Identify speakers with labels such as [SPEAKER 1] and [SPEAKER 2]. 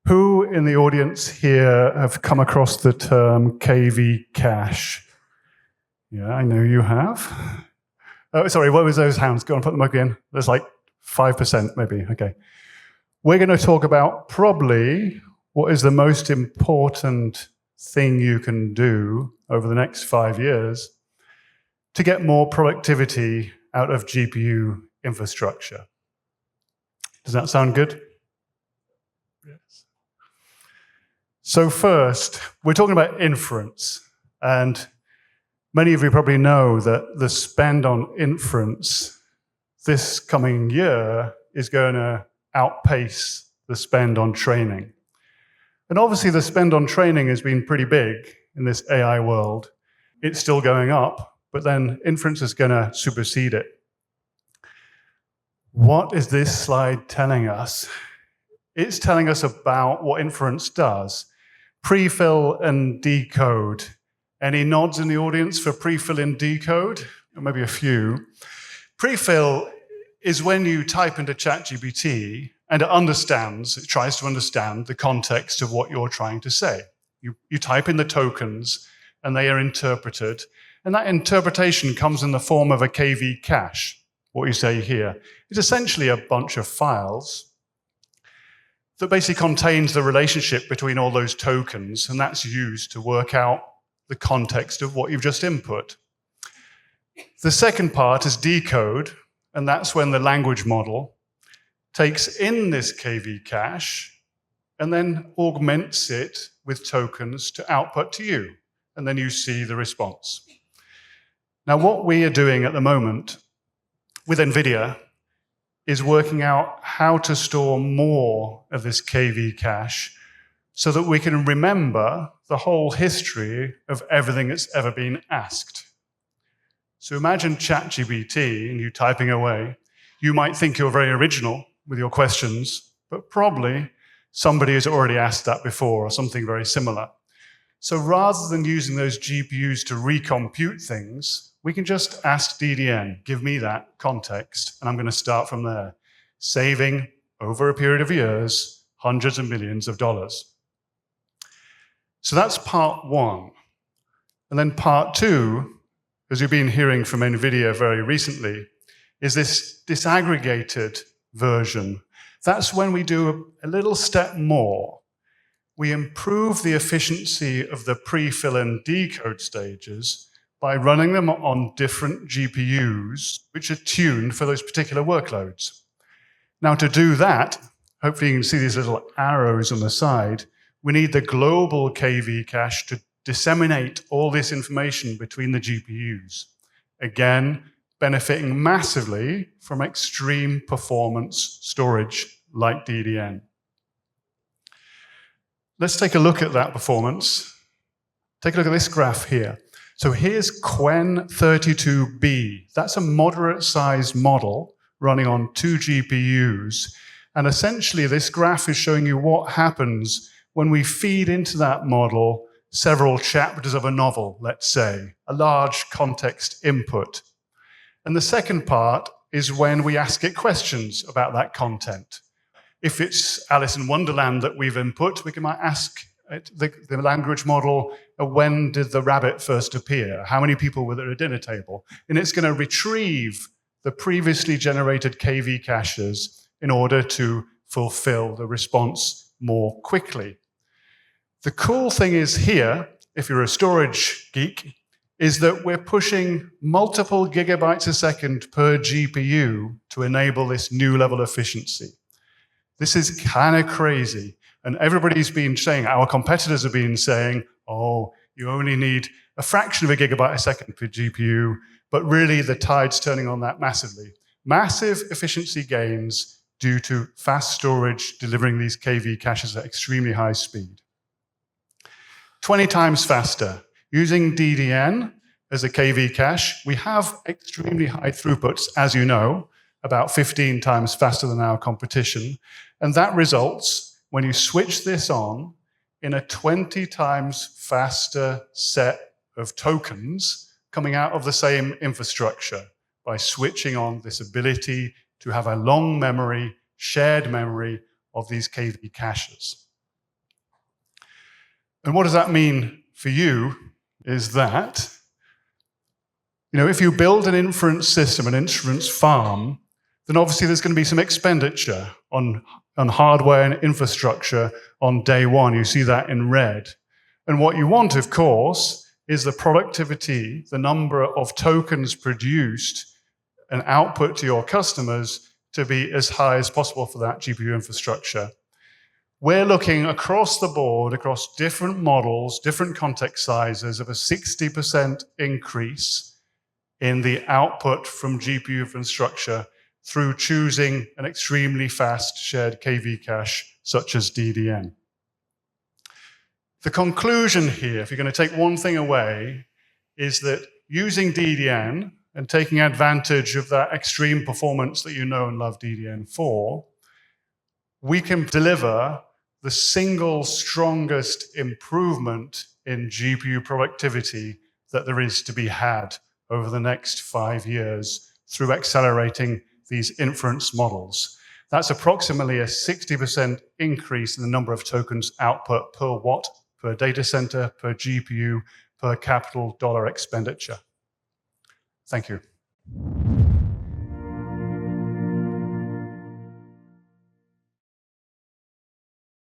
[SPEAKER 1] Who in the audience here have come across the term KV cache? Yeah, I know you have. Oh, sorry, what was those hands? Go on, put them up again. There's like 5% maybe, okay. We're going to talk about probably what is the most important thing you can do over the next 5 years to get more productivity out of GPU infrastructure. Does that sound good? Yes. So first, we're talking about inference, and many of you probably know that the spend on inference this coming year is going to outpace the spend on training. And obviously the spend on training has been pretty big in this AI world. It's still going up, but then inference is going to supersede it. What is this slide telling us? It's telling us about what inference does. Prefill and decode. Any nods in the audience for prefill and decode? Or maybe a few. Prefill is when you type into ChatGPT and it tries to understand the context of what you're trying to say. You type in the tokens and they are interpreted, and that interpretation comes in the form of a KV cache. What you say here is essentially a bunch of files that basically contains the relationship between all those tokens, and that's used to work out the context of what you've just input. The second part is decode, and that's when the language model takes in this KV cache and then augments it with tokens to output to you, and then you see the response. Now, what we are doing at the moment with NVIDIA is working out how to store more of this KV cache so that we can remember the whole history of everything that's ever been asked. So imagine ChatGPT and you typing away. You might think you're very original with your questions, but probably somebody has already asked that before or something very similar. So rather than using those GPUs to recompute things, we can just ask DDN, give me that context, and I'm going to start from there, saving, over a period of years, hundreds of millions of dollars. So that's part one. And then part two, as you've been hearing from NVIDIA very recently, is this disaggregated version. That's when we do a little step more. We improve the efficiency of the prefill and decode stages by running them on different GPUs, which are tuned for those particular workloads. Now, to do that, hopefully you can see these little arrows on the side, we need the global KV cache to disseminate all this information between the GPUs. Again, benefiting massively from extreme performance storage like DDN. Let's take a look at that performance. Take a look at this graph here. So here's Qwen32B. That's a moderate-sized model running on 2 GPUs. And essentially, this graph is showing you what happens when we feed into that model several chapters of a novel, let's say, a large context input. And the second part is when we ask it questions about that content. If it's Alice in Wonderland that we've input, we might ask the language model, when did the rabbit first appear? How many people were there at a dinner table? And it's going to retrieve the previously generated KV caches in order to fulfill the response more quickly. The cool thing is here, if you're a storage geek, is that we're pushing multiple gigabytes a second per GPU to enable this new level of efficiency. This is kind of crazy. And everybody's been saying, our competitors have been saying, oh, you only need a fraction of a gigabyte a second per GPU, but really the tide's turning on that massively. Massive efficiency gains due to fast storage delivering these KV caches at extremely high speed. 20 times faster. Using DDN as a KV cache, we have extremely high throughputs, as you know, about 15 times faster than our competition. And that results, when you switch this on, in a 20 times faster set of tokens coming out of the same infrastructure by switching on this ability to have a long memory, shared memory of these KV caches. And what does that mean for you is that, if you build an inference system, an inference farm, then obviously there's going to be some expenditure on hardware and infrastructure on day one. You see that in red. And what you want, of course, is the productivity, the number of tokens produced and output to your customers to be as high as possible for that GPU infrastructure. We're looking across the board, across different models, different context sizes, of a 60% increase in the output from GPU infrastructure through choosing an extremely fast shared KV cache such as DDN. The conclusion here, if you're going to take one thing away, is that using DDN and taking advantage of that extreme performance that you know and love DDN for, we can deliver the single strongest improvement in GPU productivity that there is to be had over the next 5 years through accelerating these inference models. That's approximately a 60% increase in the number of tokens output per watt, per data center, per GPU, per capital dollar expenditure. Thank you.